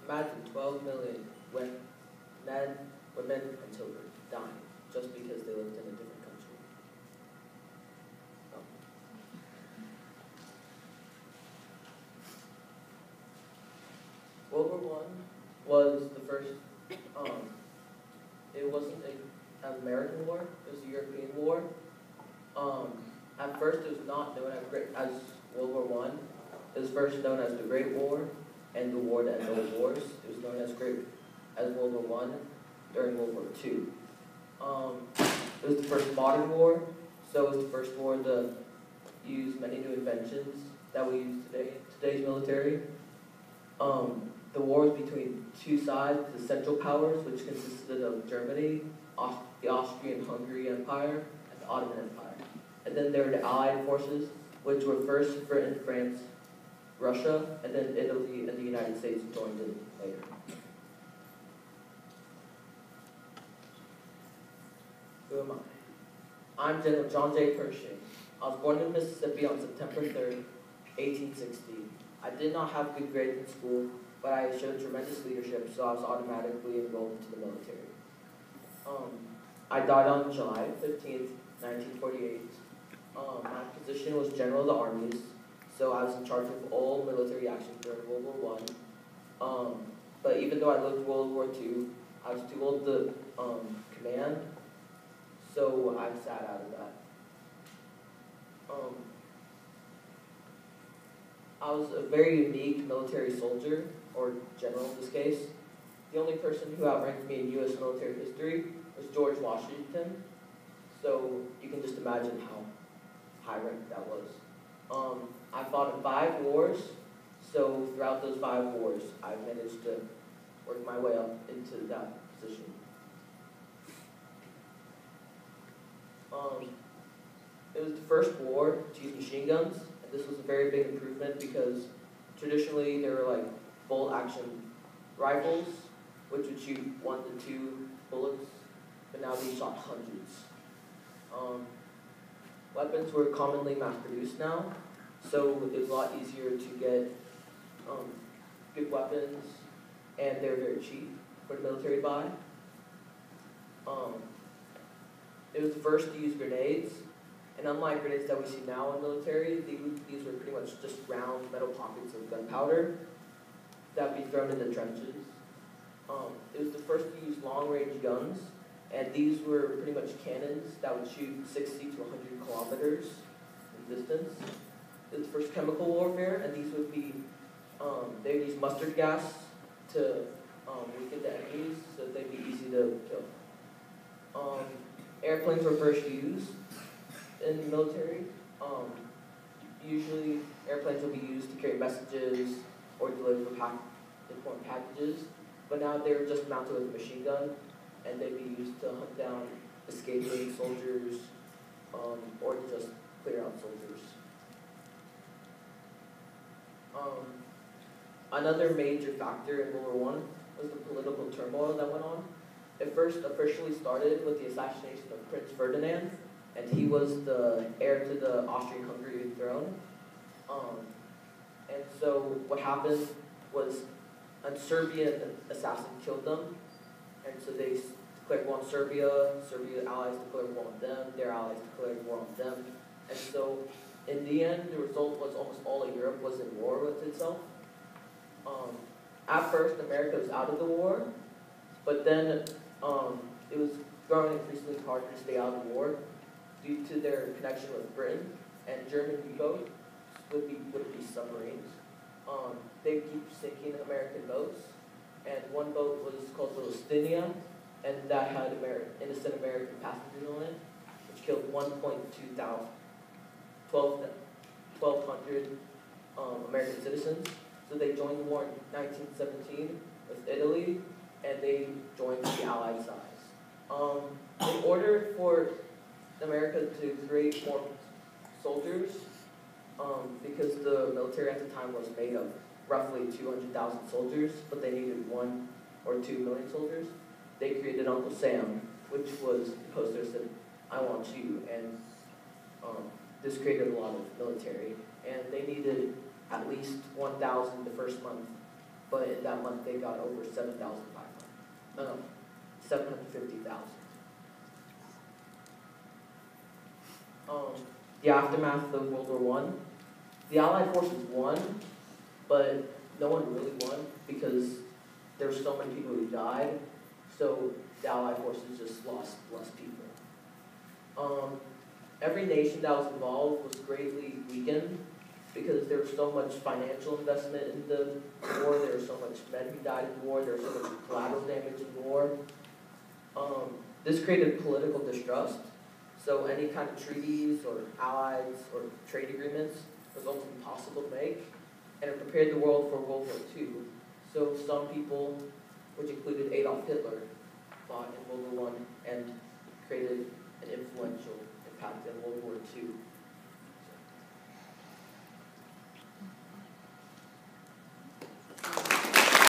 Imagine 12 million men, women, and children dying just because they lived in a different country. Oh. World War One was the first. It wasn't an American war; it was a European war. At first, it was not known as World War One. It was first known as the Great War and the War that ended all wars. It was known as World War One during World War Two. It was the first modern war, so it was the first war to use many new inventions that we use today in today's military. The war was between two sides, the Central Powers, which consisted of Germany, the Austrian-Hungary Empire, and the Ottoman Empire. And then there were the Allied forces, which were first Britain, France, Russia, and then Italy and the United States joined in later. Who am I? I'm General John J. Pershing. I was born in Mississippi on September 3rd, 1860. I did not have good grades in school, but I showed tremendous leadership, so I was automatically enrolled into the military. I died on July 15th, 1948. My position was General of the Armies, so I was in charge of all military actions during World War I. But even though I lived World War II, I was too old to command, so I sat out of that. I was a very unique military soldier, or general in this case. The only person who outranked me in U.S. military history was George Washington, so you can just imagine how high ranked that was. I fought in 5 wars, so throughout those 5 wars, I managed to work my way up into that position. It was the first war to use machine guns, and this was a very big improvement because traditionally they were like bolt-action rifles, which would shoot 1 to 2 bullets, but now they shot hundreds. Weapons were commonly mass-produced now, so it was a lot easier to get good weapons, and they were very cheap for the military to buy. It was the first to use grenades, and unlike grenades that we see now in the military, these were pretty much just round metal pockets of gunpowder that would be thrown in the trenches. It was the first to use long-range guns, and these were pretty much cannons that would shoot 60 to 100 kilometers in distance. It was the first chemical warfare, and these would be, they would use mustard gas to weaken the enemies so that they'd be easy to kill. Airplanes were first used in the military. Usually, airplanes would be used to carry messages or deliver important packages, but now they were just mounted with a machine gun, and they'd be used to hunt down escaping soldiers or to just clear out soldiers. Another major factor in World War I was the political turmoil that went on. It first officially started with the assassination of Prince Ferdinand, and he was the heir to the Austrian-Hungarian throne. And so what happened was a Serbian assassin killed them, and so they declared war on Serbia, Serbia allies declared war on them, their allies declared war on them, and so in the end, the result was almost all of Europe was in war with itself. At first, America was out of the war, but then it was growing increasingly harder to stay out of the war due to their connection with Britain, and German U-boats would be submarines. They'd keep sinking American boats, and one boat was called the Lusitania, and that had innocent American passengers on it, which killed 1,200 American citizens. So they joined the war in 1917 with Italy, and they joined the Allied sides. In order for America to create more soldiers, because the military at the time was made of roughly 200,000 soldiers, but they needed 1 or 2 million soldiers, they created Uncle Sam, which was the poster that said, "I want you," and this created a lot of military, and they needed at least 1,000 the first month but in that month they got over 750,000. The aftermath of World War One, the Allied forces won, but no one really won because there were so many people who died. So the Allied forces just lost less people. Every nation that was involved was greatly weakened because there was so much financial investment in the war, there was so much men who died in war, there was so much collateral damage in war. This created political distrust, so any kind of treaties or allies or trade agreements was almost impossible to make, and it prepared the world for World War II. So some people, which included Adolf Hitler, fought in World War I and created an influential impact in World War II.